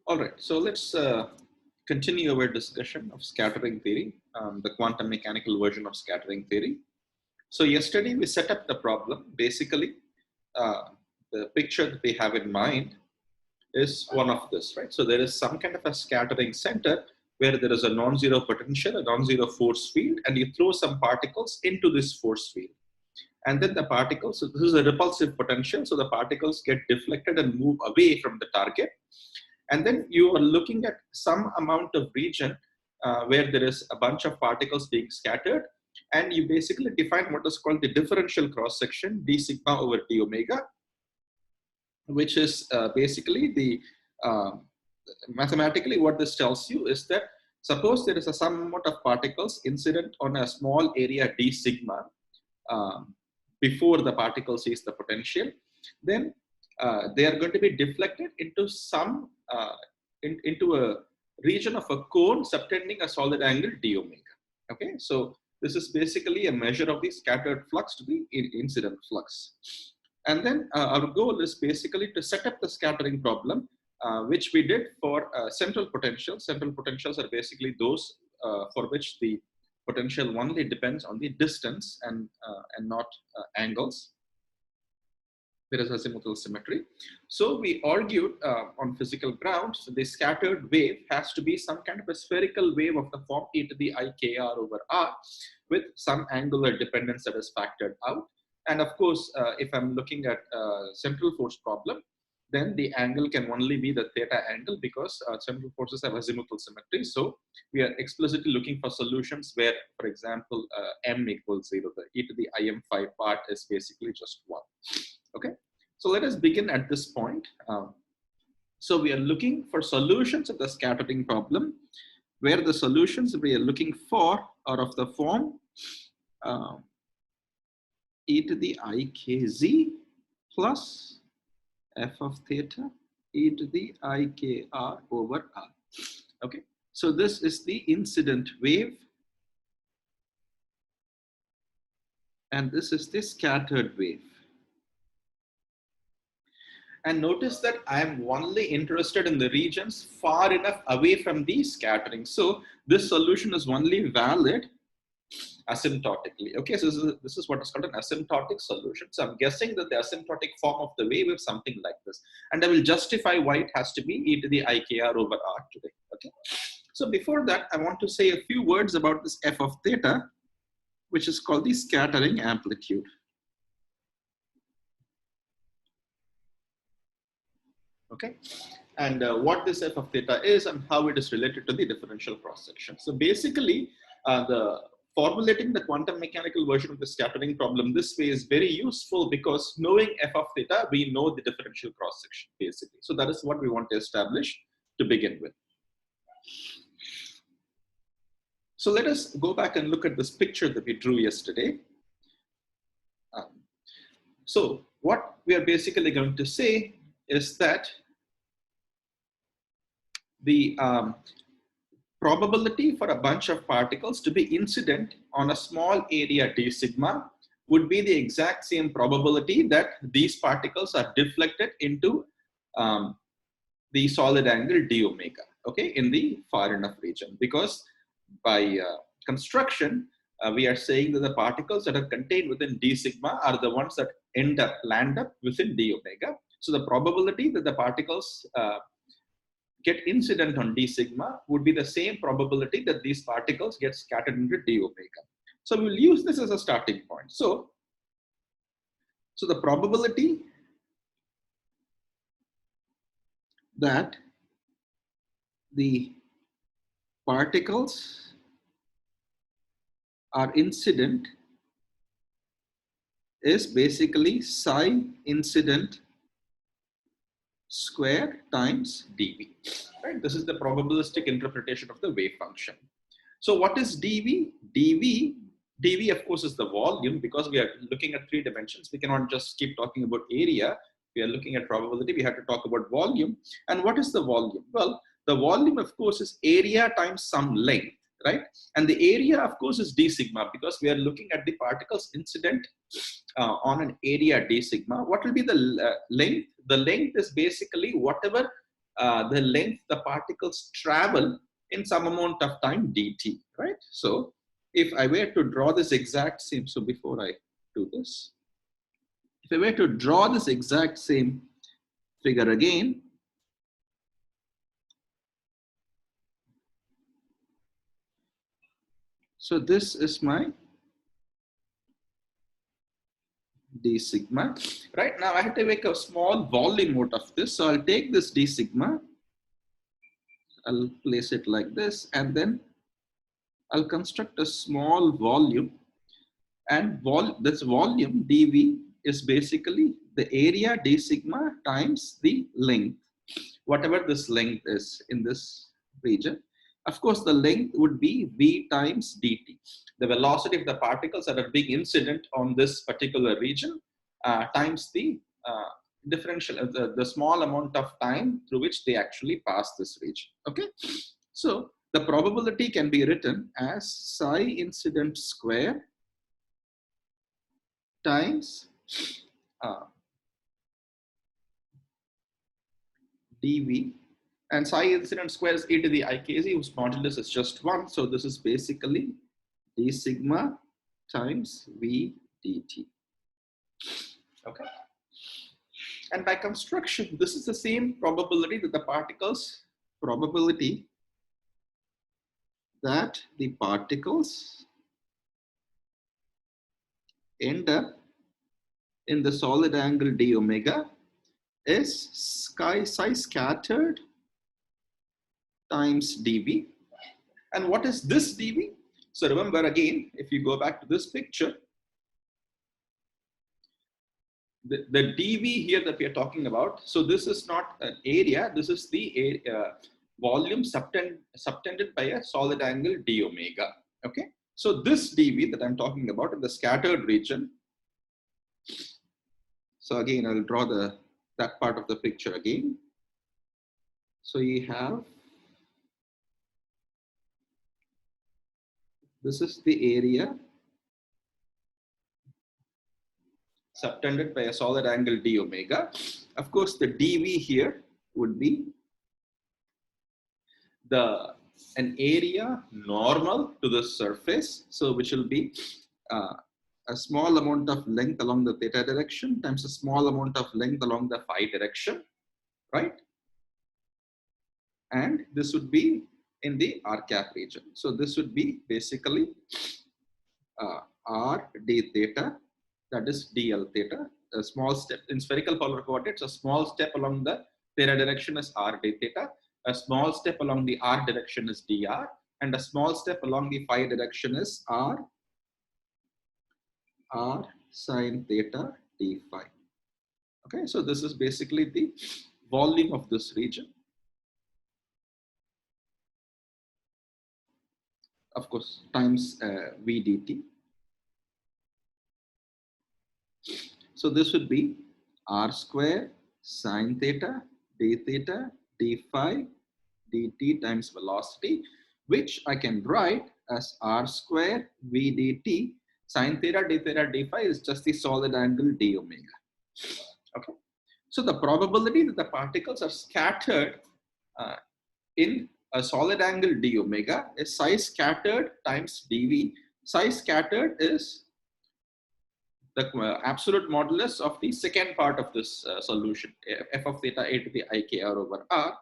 All right, so let's continue our discussion of scattering theory, the quantum mechanical version of scattering theory. So yesterday we set up the problem. Basically, the picture that we have in mind is one of this, right? So there is some kind of a scattering center where there is a non-zero potential, a non-zero force field, and you throw some particles into this force field. And then the particles, so this is a repulsive potential, so the particles get deflected and move away from the target. And then you are looking at some amount of region where there is a bunch of particles being scattered, and you basically define what is called the differential cross section, d sigma over d omega, which is basically the mathematically what this tells you is that suppose there is a some amount of particles incident on a small area d sigma before the particle sees the potential, then they are going to be deflected into some into a region of a cone subtending a solid angle d omega. Okay, so this is basically a measure of the scattered flux to the incident flux. And then our goal is basically to set up the scattering problem, which we did for central potentials. Central potentials are basically those for which the potential only depends on the distance and not angles. There is azimuthal symmetry. So we argued on physical grounds, the scattered wave has to be some kind of a spherical wave of the form e to the I kr over r with some angular dependence that is factored out. And of course, if I'm looking at central force problem, then the angle can only be the theta angle because central forces have azimuthal symmetry. So we are explicitly looking for solutions where, for example, m equals 0. The e to the im5 part is basically just 1. Okay, so let us begin at this point. So we are looking for solutions of the scattering problem, where the solutions we are looking for are of the form e to the ikz plus f of theta e to the ikr over r. Okay, so this is the incident wave, and this is the scattered wave. And notice that I am only interested in the regions far enough away from the scattering. So this solution is only valid asymptotically. Okay, so this is what is called an asymptotic solution. So I'm guessing that the asymptotic form of the wave is something like this. And I will justify why it has to be e to the ikr over r today. Okay, so before that, I want to say a few words about this f of theta, which is called the scattering amplitude. Okay, and what this f of theta is and how it is related to the differential cross section. So basically, the formulating the quantum mechanical version of the scattering problem this way is very useful because knowing f of theta, we know the differential cross section basically. So that is what we want to establish to begin with. So let us go back and look at this picture that we drew yesterday. So what we are basically going to say is that the probability for a bunch of particles to be incident on a small area d sigma would be the exact same probability that these particles are deflected into the solid angle d omega, okay, in the far enough region. Because by construction, we are saying that the particles that are contained within d sigma are the ones that land up within d omega. So the probability that the particles get incident on d sigma would be the same probability that these particles get scattered into d omega. So we'll use this as a starting point. So the probability that the particles are incident is basically psi incident square times dV, right? This is the probabilistic interpretation of the wave function. So what is dV? dV of course is the volume. Because we are looking at 3 dimensions, we cannot just keep talking about area. We are looking at probability, we have to talk about volume. And what is the volume? Well, the volume of course is area times some length, right? And the area of course is d sigma, because we are looking at the particles incident on an area d sigma. What will be the length? The length is basically whatever the length the particles travel in some amount of time dt, right? So if I were to draw this exact same, so before I do this, if I were to draw this exact same figure again, so this is my d sigma. Right now I have to make a small volume out of this, so I'll take this d sigma, I'll place it like this, and then I'll construct a small volume, and this volume dv is basically the area d sigma times the length, whatever this length is in this region. Of course, the length would be v times dt, the velocity of the particles that are being incident on this particular region, times the differential, the small amount of time through which they actually pass this region. Okay, so the probability can be written as psi incident square times dv, and psi incident square is e to the ikz, whose modulus is just 1. So this is basically d sigma times v dt. Okay. And by construction, this is the same probability that the particles end up in the solid angle d omega is psi scattered times dv. And what is this dv? So remember again, if you go back to this picture, the dv here that we are talking about, so this is not an area, this is the volume subtended by a solid angle d omega. Okay, so this dv that I'm talking about in the scattered region, so again I'll draw that part of the picture again. So you have, this is the area subtended by a solid angle d omega. Of course, the dv here would be an area normal to the surface, so which will be a small amount of length along the theta direction times a small amount of length along the phi direction, right? And this would be in the r cap region. So this would be basically r d theta, that is dl theta. A small step in spherical polar coordinates, a small step along the theta direction is r d theta, a small step along the r direction is dr, and a small step along the phi direction is r sine theta d phi. Okay, so this is basically the volume of this region. Of course, times v dt. So this would be r square sine theta d phi dt times velocity, which I can write as r square v dt. Sine theta d phi is just the solid angle d omega. Okay, so the probability that the particles are scattered in a solid angle d omega is psi scattered times dv. Psi scattered is the absolute modulus of the second part of this solution, f of theta a to the ikr over r.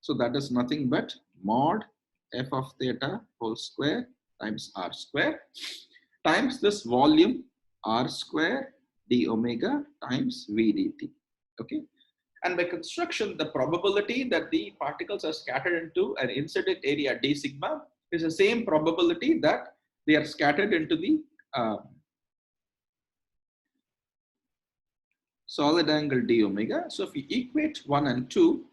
So that is nothing but mod f of theta whole square times r square times this volume r square d omega times v dt. Okay, and by construction, the probability that the particles are scattered into an incident area d sigma is the same probability that they are scattered into the solid angle d omega. So if we equate 1 and 2,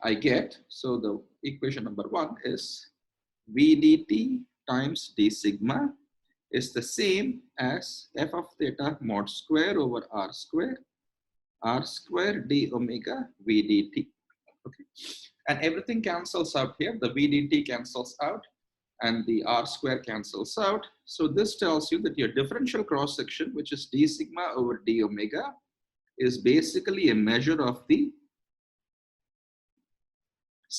I get, so the equation number 1 is v dt times d sigma is the same as f of theta mod square over r square d omega v dt. Okay, and everything cancels out here. The v dt cancels out and the r square cancels out. So this tells you that your differential cross section, which is d sigma over d omega, is basically a measure of the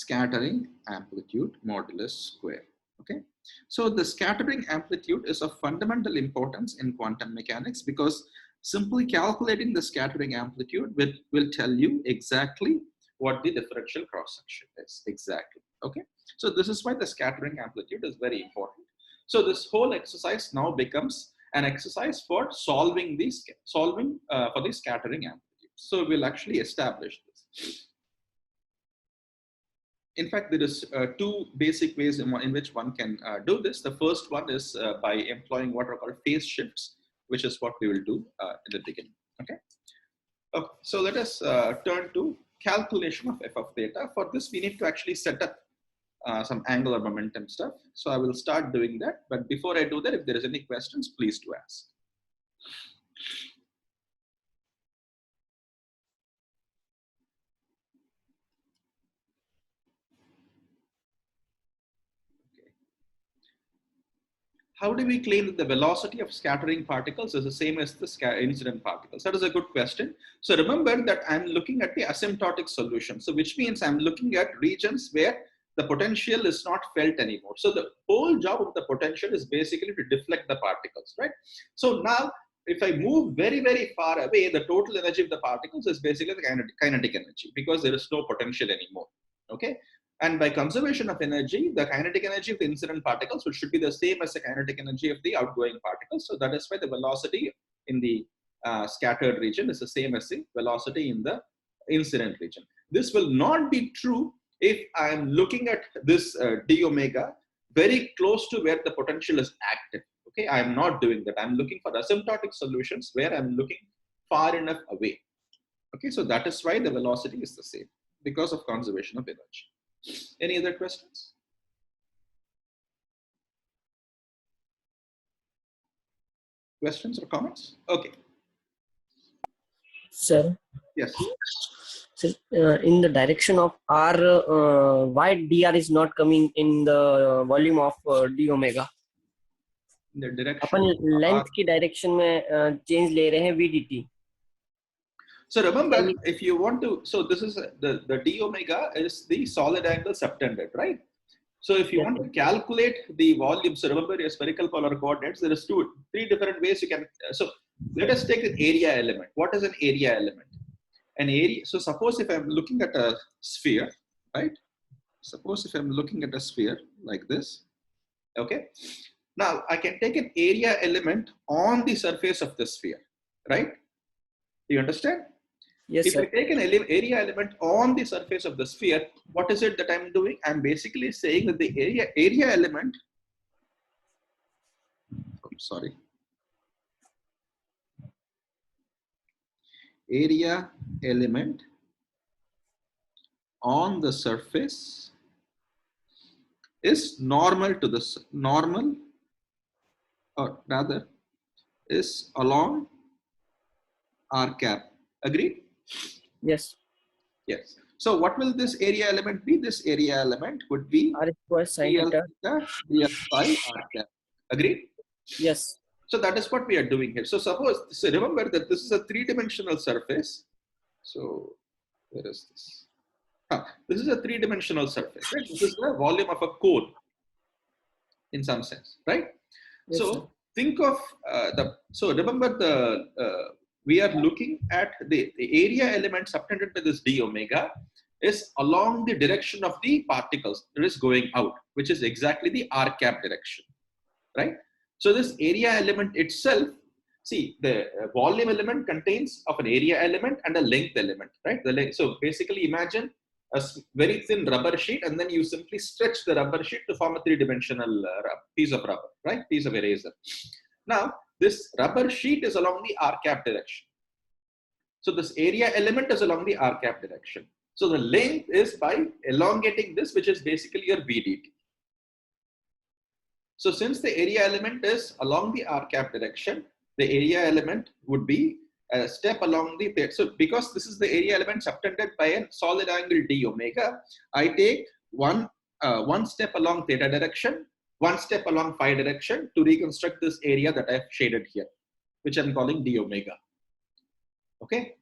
scattering amplitude modulus square. Okay, so the scattering amplitude is of fundamental importance in quantum mechanics because simply calculating the scattering amplitude will tell you exactly what the differential cross section is exactly. Okay, so this is why the scattering amplitude is very important. So this whole exercise now becomes an exercise for solving for the scattering amplitude. So we'll actually establish this. In fact, there is two basic ways in which one can do this. The first one is by employing what are called phase shifts, which is what we will do in the beginning. Okay. Okay. So let us turn to calculation of f of theta. For this, we need to actually set up some angular momentum stuff. So I will start doing that. But before I do that, if there is any questions, please do ask. How do we claim that the velocity of scattering particles is the same as the incident particles? That is a good question. So remember that I'm looking at the asymptotic solution. So which means I'm looking at regions where the potential is not felt anymore. So the whole job of the potential is basically to deflect the particles, right? So now if I move very, very far away, the total energy of the particles is basically the kinetic energy because there is no potential anymore. Okay. And by conservation of energy, the kinetic energy of the incident particles should be the same as the kinetic energy of the outgoing particles. So that is why the velocity in the scattered region is the same as the velocity in the incident region. This will not be true if I'm looking at this d omega very close to where the potential is active. Okay, I'm not doing that. I'm looking for asymptotic solutions where I'm looking far enough away. Okay, so that is why the velocity is the same because of conservation of energy. Any other questions? Questions or comments? Okay. Sir. Yes. So, in the direction of R, why dr is not coming in the volume of d omega? In the direction. Upon length की direction में change ले रहे हैं vdt. So remember, if you want to, so this is the d omega is the solid angle subtended, right? So if you want to calculate the volume, so remember your spherical polar coordinates, there is three different ways you can. So let us take an area element. What is an area element? An area. So suppose if I'm looking at a sphere, right? Suppose if I'm looking at a sphere like this, okay? Now I can take an area element on the surface of the sphere, right? Do you understand? Yes, if sir. I take an area element on the surface of the sphere, what is it that I'm doing? I'm basically saying that the area element, area element on the surface is normal to the normal, or rather is along r cap. Agreed? Yes. Yes. So what will this area element be? This area element would be R square sin dl theta. dl phi r cap. Agreed? Yes. So that is what we are doing here. So suppose, so remember that this is a three-dimensional surface. So where is this? This is a three-dimensional surface, right? This is the volume of a cone in some sense, right? Yes, so sir. think of so remember we are looking at the area element subtended by this d omega is along the direction of the particles. It is going out, which is exactly the r cap direction, right? So this area element itself, see the volume element contains of an area element and a length element, right? So basically imagine a very thin rubber sheet and then you simply stretch the rubber sheet to form a three-dimensional piece of rubber, right? Piece of eraser. Now this rubber sheet is along the r cap direction. So this area element is along the r cap direction. So the length is by elongating this, which is basically your VDT. So since the area element is along the r cap direction, the area element would be a step along the theta. So because this is the area element subtended by a solid angle d omega, I take one step along theta direction, one step along phi direction to reconstruct this area that I've shaded here, which I'm calling d omega. Okay.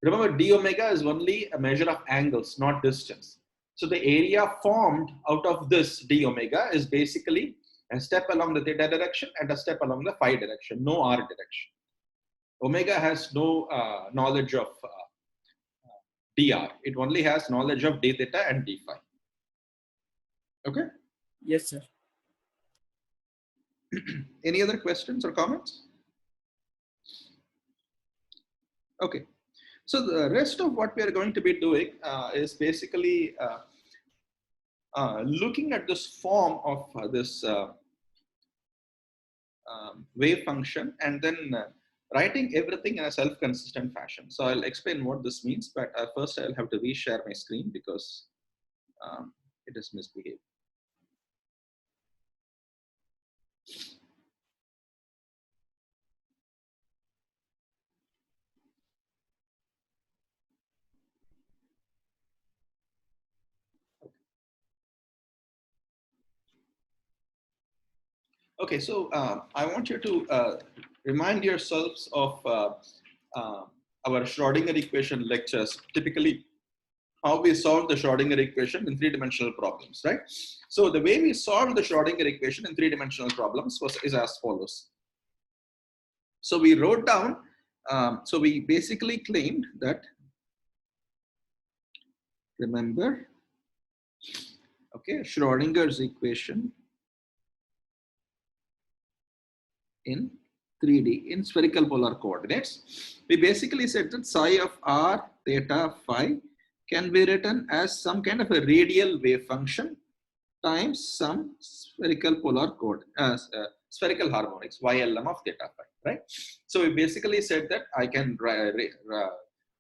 Remember, d omega is only a measure of angles, not distance. So the area formed out of this d omega is basically a step along the theta direction and a step along the phi direction, no r direction. Omega has no knowledge of dr. It only has knowledge of d theta and d phi. Okay? Yes, sir. Any other questions or comments? Okay. So the rest of what we are going to be doing is basically looking at this form of this wave function and then writing everything in a self-consistent fashion. So I'll explain what this means, but first I'll have to reshare my screen because it is misbehaved. Okay, so I want you to remind yourselves of our Schrodinger equation lectures, typically how we solve the Schrodinger equation in three-dimensional problems, right? So the way we solve the Schrodinger equation in three-dimensional problems is as follows. So we wrote down, so we basically claimed that, remember, okay, Schrodinger's equation in 3D in spherical polar coordinates. We basically said that psi of r, theta, phi can be written as some kind of a radial wave function times some spherical polar coordinates, spherical harmonics, ylm of theta phi, right? So we basically said that I can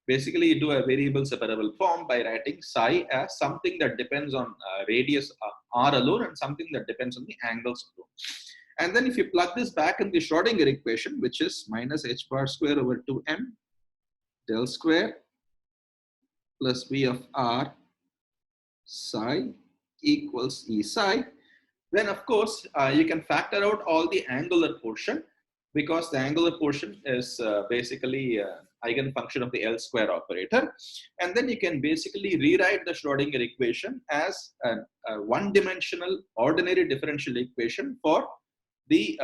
basically do a variable separable form by writing psi as something that depends on radius r alone and something that depends on the angles alone. And then if you plug this back in the Schrodinger equation, which is minus h bar square over 2m del square plus v of r psi equals e psi, then of course you can factor out all the angular portion because the angular portion is basically eigenfunction of the L square operator. And then you can basically rewrite the Schrodinger equation as a one-dimensional ordinary differential equation for the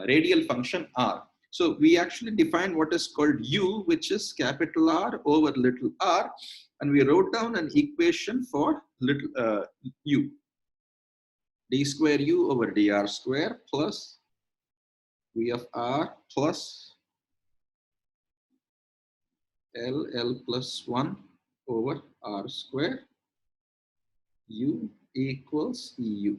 radial function r. So we actually defined what is called u, which is capital R over little r, and we wrote down an equation for little u, d square u over dr square plus v of r plus l plus 1 over r square u equals eu.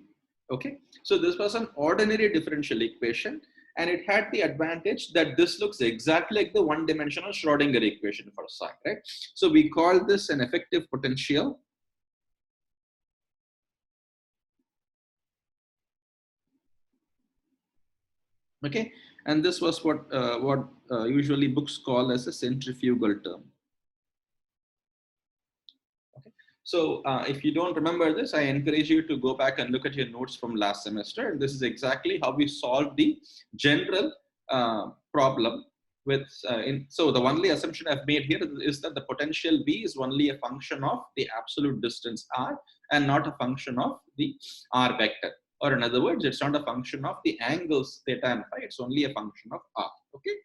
Okay, so this was an ordinary differential equation, and it had the advantage that this looks exactly like the one-dimensional Schrodinger equation for psi, right? So we call this an effective potential. Okay, and this was what usually books call as a centrifugal term. Okay. So if you don't remember this, I encourage you to go back and look at your notes from last semester. And this is exactly how we solved the general problem with, so the only assumption I've made here is that the potential V is only a function of the absolute distance R and not a function of the R vector. Or in other words, it's not a function of the angles theta and phi, it's only a function of R, okay?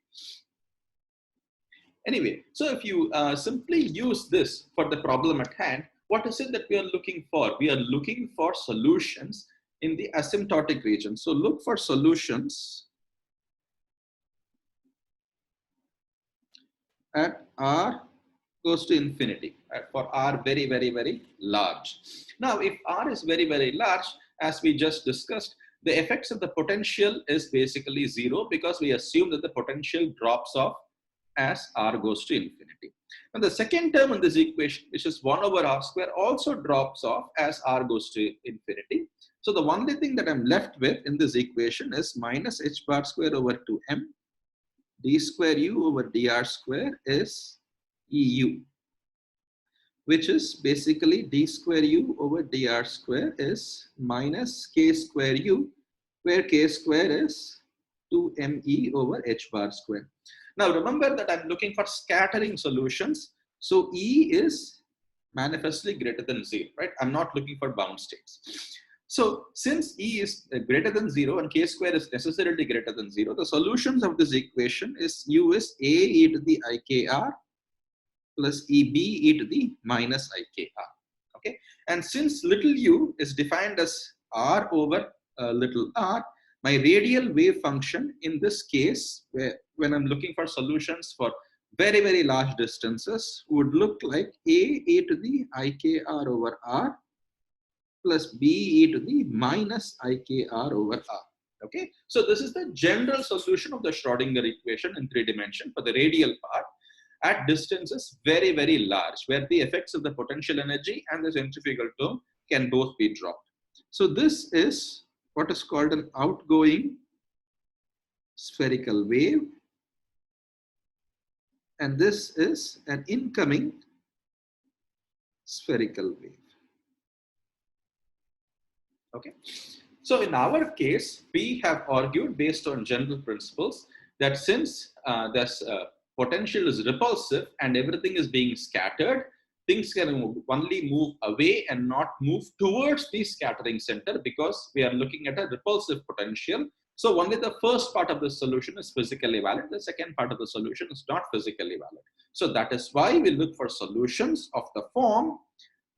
Anyway, so if you simply use this for the problem at hand, what is it that we are looking for? We are looking for solutions in the asymptotic region. So look for solutions at r goes to infinity, for r very, very, very large. Now, if r is very, very large, as we just discussed, the effects of the potential is basically zero because we assume that the potential drops off as r goes to infinity. And the second term in this equation, which is 1 over r square, also drops off as r goes to infinity. So the only thing that I'm left with in this equation is minus h bar square over 2m d square u over dr square is eu, which is basically d square u over dr square is minus k square u, where k square is 2me over h bar square. Now remember that I'm looking for scattering solutions. So E is manifestly greater than 0, right? I'm not looking for bound states. So since E is greater than 0 and K square is necessarily greater than 0, the solutions of this equation is U is A e to the IKR plus EB e to the minus IKR. Okay, and since little u is defined as R over little r, my radial wave function in this case, when I'm looking for solutions for very, very large distances, would look like A e to the IKR over R plus B e to the minus IKR over R. Okay, so this is the general solution of the Schrodinger equation in 3 dimensions for the radial part at distances very, very large, where the effects of the potential energy and the centrifugal term can both be dropped. So this is what is called an outgoing spherical wave, and this is an incoming spherical wave. Okay, so in our case, we have argued based on general principles that since this potential is repulsive and everything is being scattered, things can only move away and not move towards the scattering center because we are looking at a repulsive potential. So only the first part of the solution is physically valid. The second part of the solution is not physically valid. So that is why we look for solutions of the form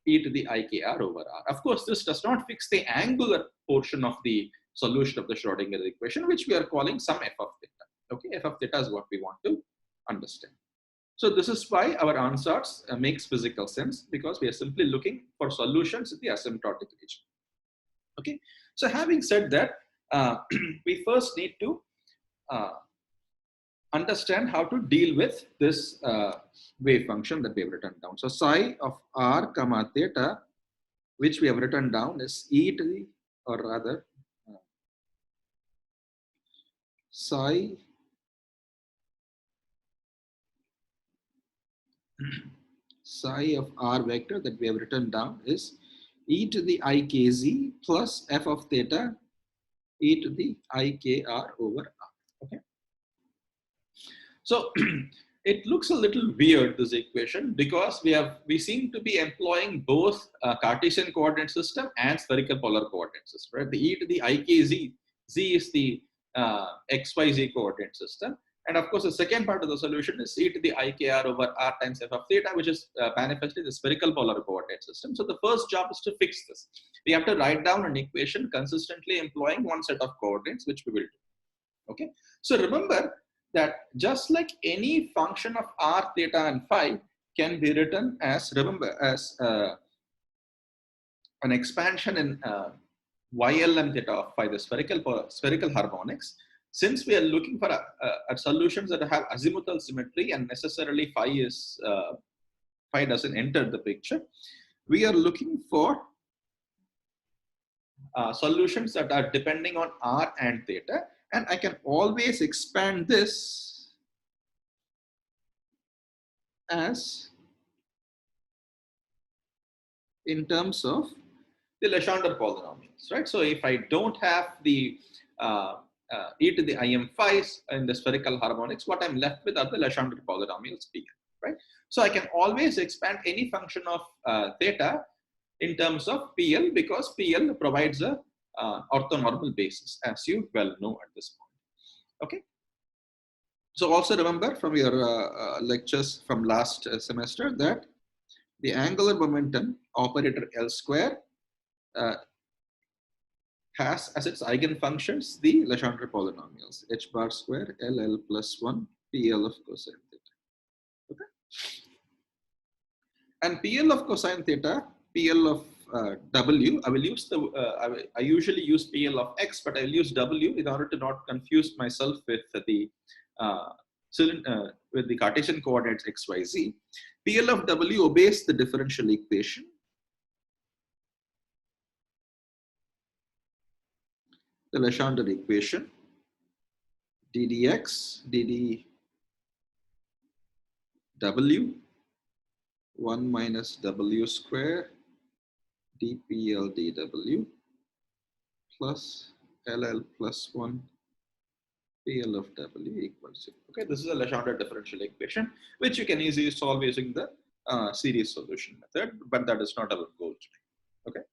e to the IKR over R. Of course, this does not fix the angular portion of the solution of the Schrodinger equation, which we are calling some f of theta. Okay, f of theta is what we want to understand. So this is why our ansatz makes physical sense, because we are simply looking for solutions in the asymptotic region. Okay, so having said that, we first need to understand how to deal with this wave function that we have written down. So psi of r comma theta, which we have written down, is e to the, or rather, psi psi of r vector that we have written down is e to the ikz plus f of theta e to the ikr over r. Okay, so it looks a little weird, this equation, because we seem to be employing both Cartesian coordinate system and spherical polar coordinate system, right? The e to the ikz, z is the xyz coordinate system, and of course the second part of the solution is e to the ikr over r times f of theta, which is manifestly the spherical polar coordinate system. So the first job is to fix this. We have to write down an equation consistently employing one set of coordinates, which we will do. Okay, so remember that just like any function of r, theta, and phi can be written as, remember, as an expansion in YL and theta of phi, the spherical harmonics. Since we are looking for at solutions that have azimuthal symmetry and necessarily phi doesn't enter the picture, we are looking for solutions that are depending on r and theta. And I can always expand this as in terms of the Legendre polynomials, right? So if I don't have the e to the im phi in the spherical harmonics, what I'm left with are the Legendre polynomials p, right? So I can always expand any function of theta in terms of PL, because PL provides a orthonormal basis, as you well know at this point. Okay. So also remember from your lectures from last semester that the angular momentum operator L square has as its eigenfunctions the Legendre polynomials h bar square LL plus 1 PL of cosine theta. Okay. And PL of cosine theta, PL of W, I will use I usually use PL of X, but I will use W in order to not confuse myself with the Cartesian coordinates X, Y, Z. PL of W obeys the differential equation. The Legendre equation, ddx ddw 1 minus W square dPL dW plus LL plus 1 PL of W equals 0. Okay, this is a Legendre differential equation, which you can easily solve using the series solution method, but that is not our goal today. Okay.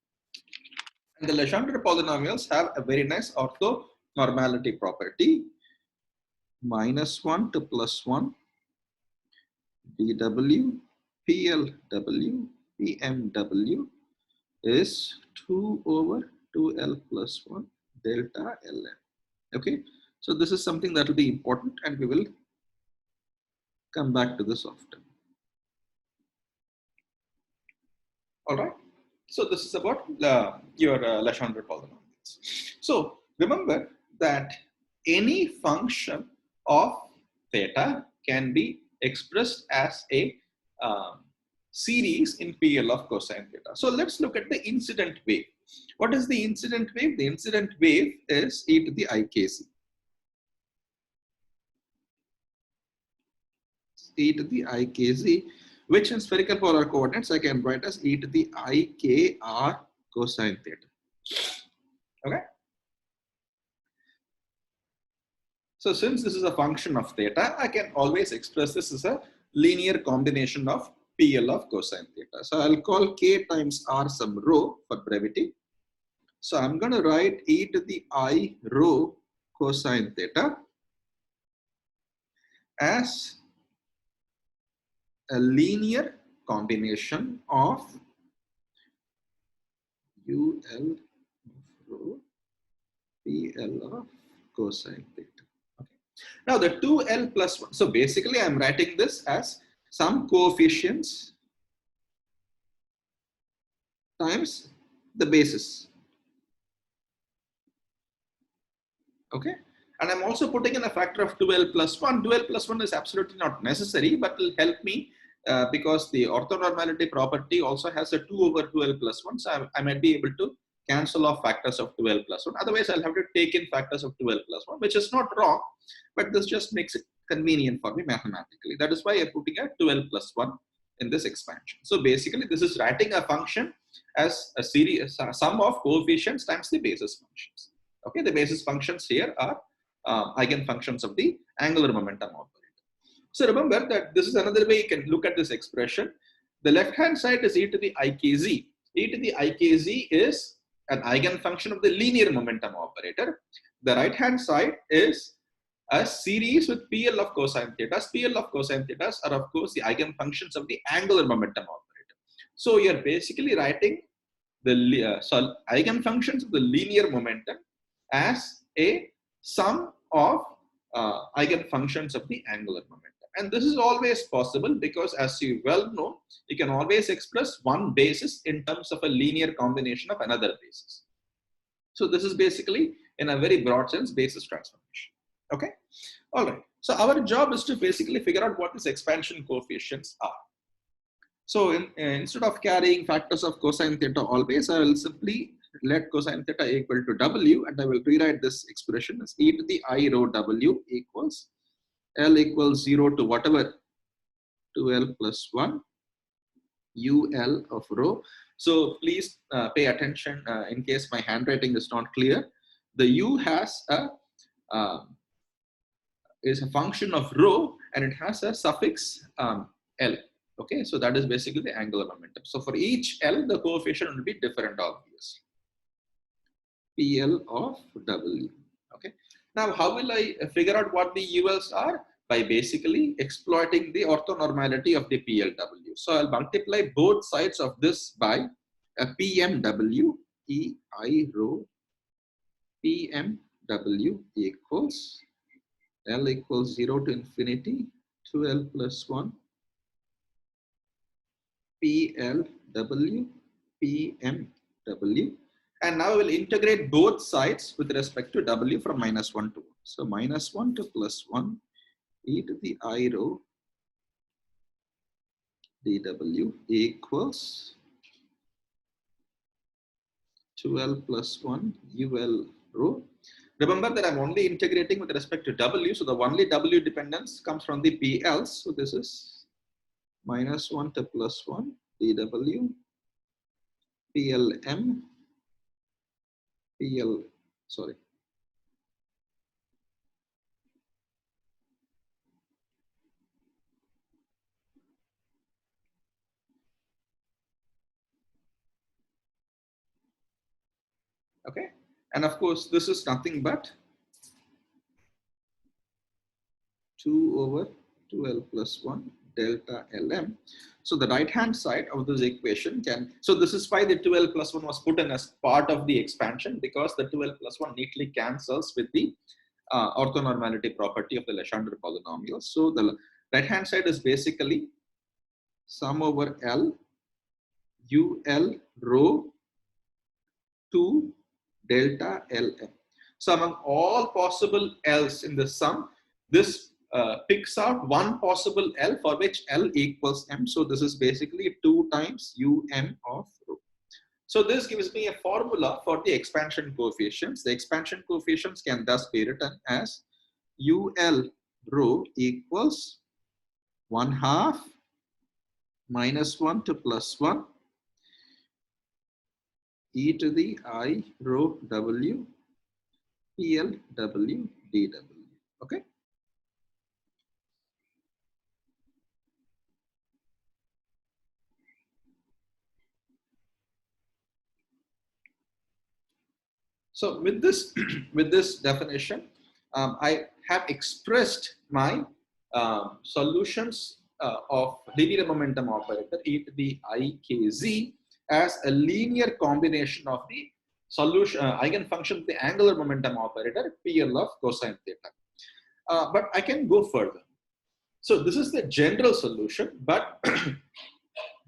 And the Legendre polynomials have a very nice orthonormality property. -1 to +1 dw plw pmw is 2 over 2l plus 1 delta ln. Okay, so this is something that will be important, and we will come back to this often. All right. So this is about your Legendre polynomials. So remember that any function of theta can be expressed as a series in PL of cosine theta. So let's look at the incident wave. What is the incident wave? The incident wave is e to the ikz. E to the ikz, which in spherical polar coordinates I can write as e to the ikr cosine theta. Okay. So since this is a function of theta, I can always express this as a linear combination of PL of cosine theta. So I'll call k times r some rho for brevity. So I'm going to write e to the I rho cosine theta as a linear combination of UL of rho PL of cosine theta. Okay. Now the 2L plus 1. So basically I'm writing this as some coefficients times the basis. Okay. And I'm also putting in a factor of 2L plus 1. 2L plus 1 is absolutely not necessary, but will help me because the orthonormality property also has a 2 over 2L plus 1. So I might be able to cancel off factors of 2L plus 1. Otherwise, I'll have to take in factors of 2L plus 1, which is not wrong, but this just makes it convenient for me mathematically. That is why I'm putting a 2L plus 1 in this expansion. So basically, this is writing a function as a series, a sum of coefficients times the basis functions. Okay, the basis functions here are eigenfunctions of the angular momentum operator. So remember that this is another way you can look at this expression. The left hand side is e to the ikz. E to the ikz is an eigenfunction of the linear momentum operator. The right hand side is a series with PL of cosine theta. PL of cosine theta are of course the eigenfunctions of the angular momentum operator. So you're basically writing the eigenfunctions of the linear momentum as a sum of eigenfunctions of the angular momentum. And this is always possible because, as you well know, you can always express one basis in terms of a linear combination of another basis. So this is basically, in a very broad sense, basis transformation. Okay. All right. So our job is to basically figure out what these expansion coefficients are. So instead of carrying factors of cosine theta always, I will simply let cosine theta equal to W, and I will rewrite this expression as e to the I rho W equals L equals 0 to whatever 2L plus 1 UL of rho. So please pay attention in case my handwriting is not clear. The U has is a function of rho, and it has a suffix L. Okay, so that is basically the angular momentum. So for each L, the coefficient will be different, obviously. PL of W. Okay. Now, how will I figure out what the ULs are? By basically exploiting the orthonormality of the PLW. So I'll multiply both sides of this by a PMW, EI rho PMW equals L equals 0 to infinity 2L plus 1 PLW PMW. And now we'll integrate both sides with respect to W from -1 to 1. So -1 to +1 e to the I rho dW equals 2L plus 1 UL rho. Remember that I'm only integrating with respect to W. So the only W dependence comes from the PL. So this is -1 to +1 dW PLM PL, sorry. Okay, and of course this is nothing but 2 over 2L plus 1 delta Lm. So the right hand side of this equation can, so this is why the 2L plus 1 was put in as part of the expansion, because the 2L plus 1 neatly cancels with the orthonormality property of the Legendre polynomial. So the right hand side is basically sum over L UL rho 2 delta Lm. So among all possible L's in the sum, this picks out one possible L for which L equals M. So this is basically 2 times Un of rho. So this gives me a formula for the expansion coefficients. The expansion coefficients can thus be written as UL rho equals 1/2 -1 to +1 e to the I rho W PL W dW. Okay. So with this with this definition, I have expressed my solutions of linear momentum operator e to the I k z as a linear combination of the solution eigenfunction of the angular momentum operator PL of cosine theta. But I can go further. So this is the general solution, but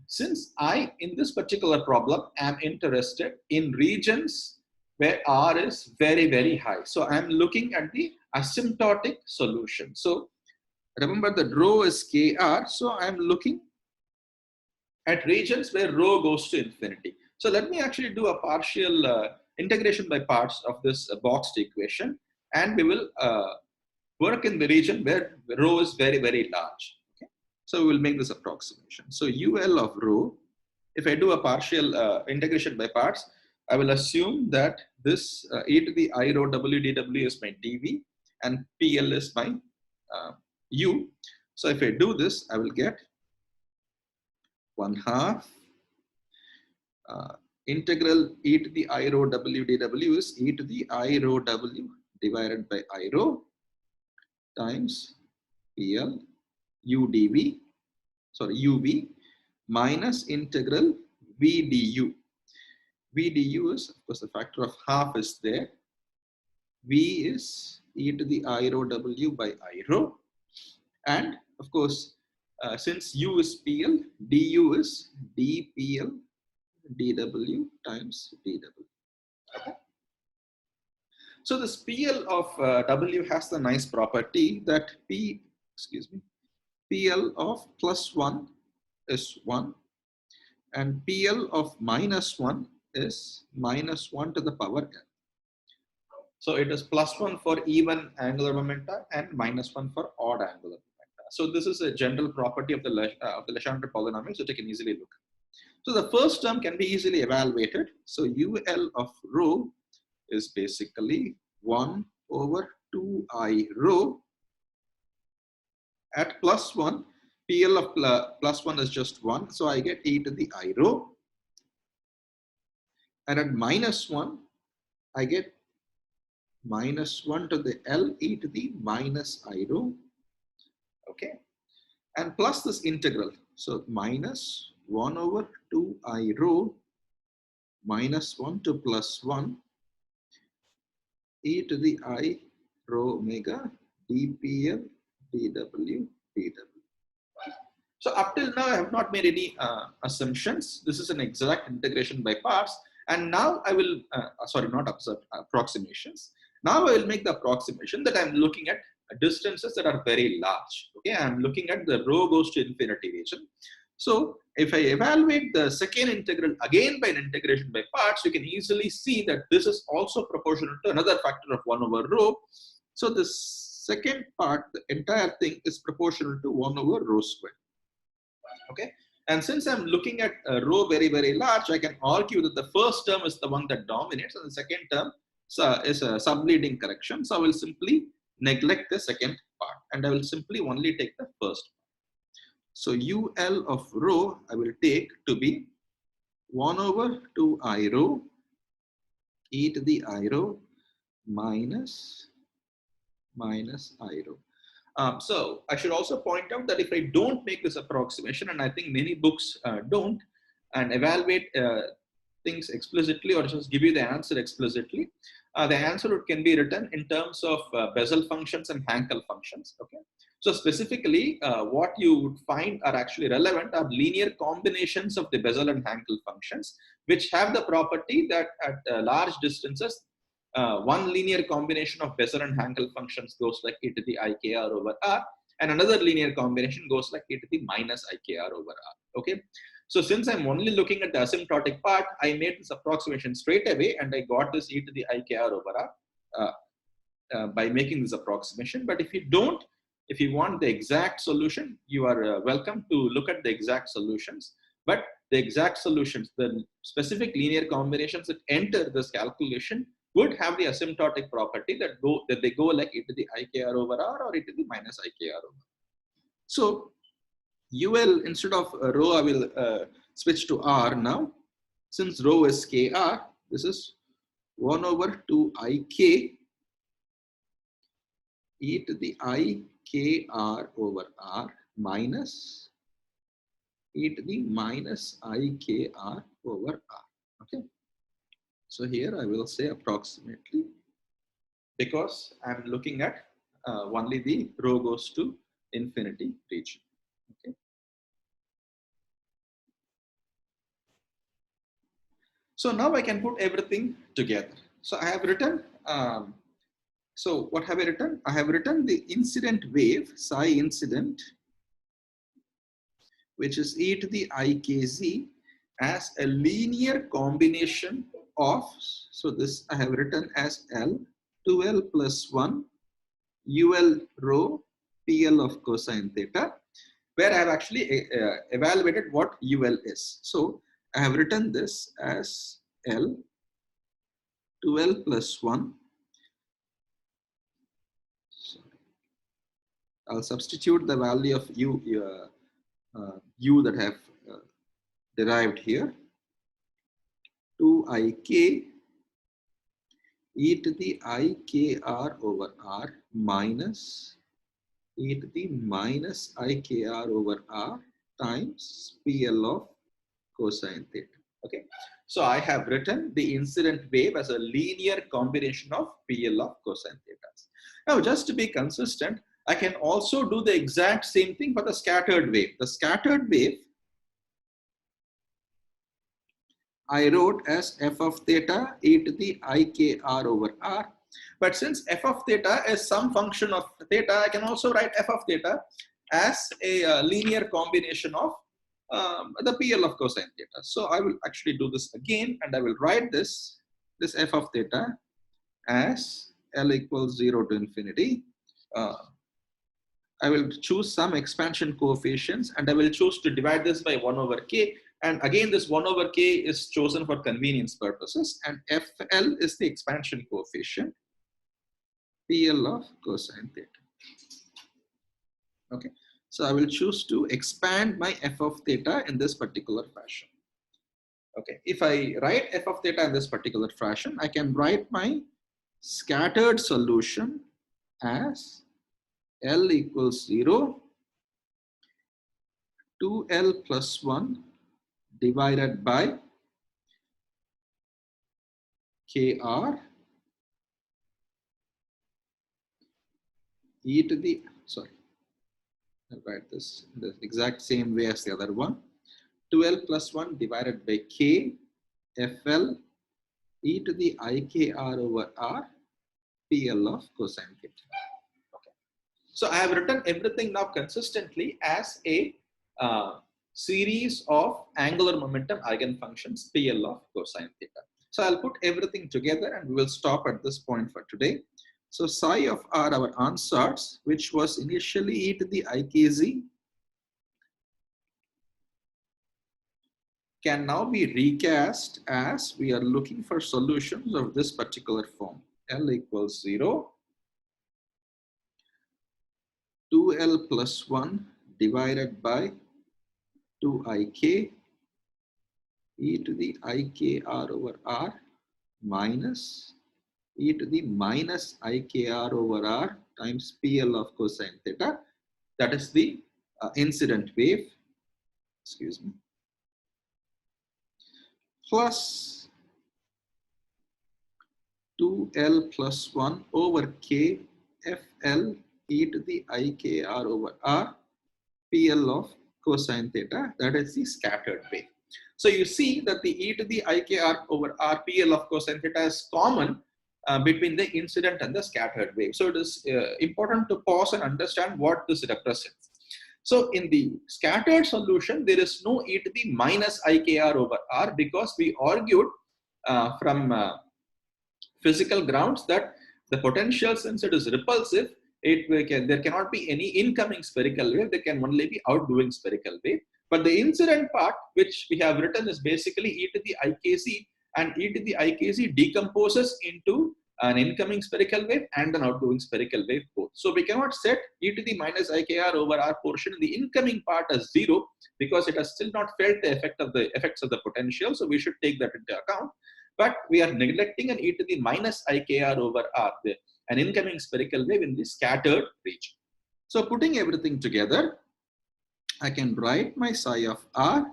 since I, in this particular problem, am interested in regions where R is very, very high. So I'm looking at the asymptotic solution. So remember that rho is KR. So I'm looking at regions where rho goes to infinity. So let me actually do a partial integration by parts of this boxed equation, and we will work in the region where rho is very, very large. Okay? So we will make this approximation. So UL of rho, if I do a partial integration by parts, I will assume that this e to the I rho W dW is my dV and PL is my U. So if I do this, I will get 1/2 integral e to the I rho W dW is e to the I rho W divided by I rho times PL UdV, sorry, UV minus integral V du. V du is, of course, the factor of half is there. V is e to the I rho W by I rho. And of course, since U is PL, du is dPL dW times dW. Okay. So this PL of W has the nice property that PL of +1 is 1 and PL of -1 is -1 to the power n. So it is +1 for even angular momenta and -1 for odd angular momenta. So this is a general property of the Legendre polynomials that you can easily look at. So the first term can be easily evaluated. So UL of rho is basically 1 over 2I rho at +1. PL of +1 is just 1. So I get e to the I rho. And at -1, I get -1 to the L e to the minus I rho. Okay. And plus this integral. So minus 1 over 2 I rho minus 1 to +1 e to the I rho omega dPL dW dW. So up till now, I have not made any assumptions. This is an exact integration by parts. And now I will, sorry, not approximations. Now I will make the approximation that I'm looking at distances that are very large. Okay, I'm looking at the rho goes to infinity region. So if I evaluate the second integral again by an integration by parts, you can easily see that this is also proportional to another factor of 1 over rho. So the second part, the entire thing is proportional to 1 over rho squared. Okay, and since I'm looking at a rho very, very large, I can argue that the first term is the one that dominates and the second term is a subleading correction. So I will simply neglect the second part and I will simply only take the first part. So UL of rho I will take to be 1 over 2 I rho e to the I rho minus I rho. So I should also point out that if I don't make this approximation, and I think many books don't, and evaluate things explicitly or just give you the answer explicitly, the answer can be written in terms of Bessel functions and Hankel functions. Okay. So specifically, what you would find are actually relevant are linear combinations of the Bessel and Hankel functions, which have the property that at large distances, one linear combination of Bessel and Hankel functions goes like e to the ikr over r, and another linear combination goes like e to the minus ikr over r. Okay. So since I'm only looking at the asymptotic part, I made this approximation straight away, and I got this e to the ikr over r by making this approximation. But if you don't, if you want the exact solution, you are welcome to look at the exact solutions. But the exact solutions, the specific linear combinations that enter this calculation would have the asymptotic property that they go like e to the ikr over r or e to the minus ikr over r. So UL, instead of rho, I will switch to R now. Since rho is KR, this is 1 over 2 IK e to the IKR over R minus e to the minus IKR over R. Okay. So here I will say approximately, because I'm looking at only the rho goes to infinity region. Okay. So now I can put everything together. So I have written, so what have I written? I have written the incident wave, psi incident, which is e to the ikz, as a linear combination of, so this I have written as L, 2L plus 1, UL rho, PL of cosine theta, where I have actually evaluated what UL is. So I have written this as L, 2L plus 1. I'll substitute the value of U that I have derived here. 2ik e to the ikr over r minus e to the minus ikr over r times PL of cosine theta. Okay. So I have written the incident wave as a linear combination of PL of cosine theta. Now, just to be consistent, I can also do the exact same thing for the scattered wave. The scattered wave I wrote as f of theta e to the ikr over r. But since f of theta is some function of theta, I can also write f of theta as a linear combination of the PL of cosine theta. So I will actually do this again, and I will write this f of theta as L equals 0 to infinity. I will choose some expansion coefficients, and I will choose to divide this by 1 over k. And again, this 1 over k is chosen for convenience purposes, and FL is the expansion coefficient, PL of cosine theta. Okay, so I will choose to expand my f of theta in this particular fashion. Okay, if I write f of theta in this particular fashion, I can write my scattered solution as L equals 0, 2L plus 1 divided by KR e to the, sorry, I'll write this in the exact same way as the other one. 2L plus 1 divided by K FL e to the IKR over R PL of cosine theta. Okay. So I have written everything now consistently as a series of angular momentum eigenfunctions PL of cosine theta. So I'll put everything together and we will stop at this point for today. So psi of R, our ansatz, which was initially e to the ikz, can now be recast as we are looking for solutions of this particular form. L equals 0, 2L plus 1 divided by 2ik e to the ikr over r minus e to the minus IKR over R times PL of cosine theta. That is the incident wave, excuse me, plus 2L plus 1 over K FL e to the IKR over R PL of cosine theta. That is the scattered wave. So you see that the e to the IKR over R PL of cosine theta is common between the incident and the scattered wave. So it is important to pause and understand what this represents. So in the scattered solution, there is no e to the minus IKR over R because we argued from physical grounds that the potential, since it is repulsive, there cannot be any incoming spherical wave, there can only be outgoing spherical wave. But the incident part, which we have written, is basically e to the IKZ, and e to the IKZ decomposes into an incoming spherical wave and an outgoing spherical wave both. So we cannot set e to the minus IKR over R portion in the incoming part as 0 because it has still not felt the effects of the potential. So we should take that into account. But we are neglecting an e to the minus IKR over R, an incoming spherical wave in the scattered region. So putting everything together, I can write my psi of R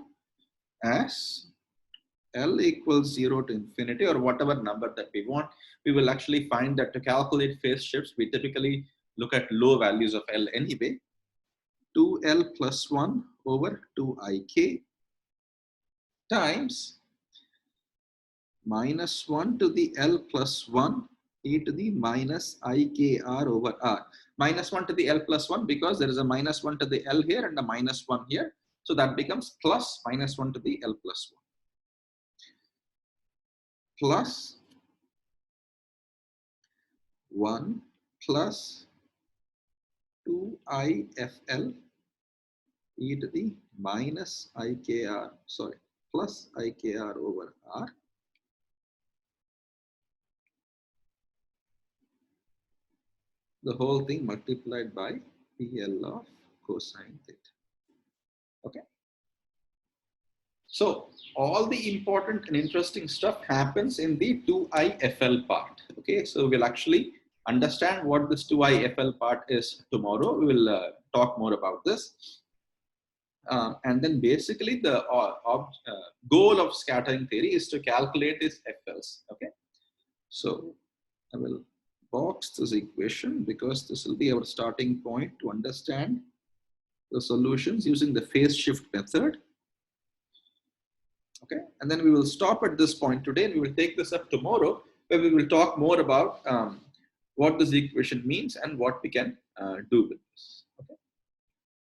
as L equals 0 to infinity, or whatever number that we want. We will actually find that to calculate phase shifts, we typically look at low values of L anyway. 2L plus 1 over 2IK times minus 1 to the L plus 1 e to the minus IKR over R. Minus 1 to the L plus 1 because there is a minus 1 to the L here and a minus 1 here. So that becomes plus minus 1 to the L plus 1. Plus 1 plus 2IFL e to the minus IKR, plus IKR over R. The whole thing multiplied by PL of cosine theta. Okay. So all the important and interesting stuff happens in the 2IFL part. Okay. So we'll actually understand what this 2IFL part is tomorrow. We will talk more about this. And then basically the goal of scattering theory is to calculate these FLs. Okay. So I will box this equation because this will be our starting point to understand the solutions using the phase shift method. Okay, and then we will stop at this point today and we will take this up tomorrow where we will talk more about what this equation means and what we can do with this. Okay.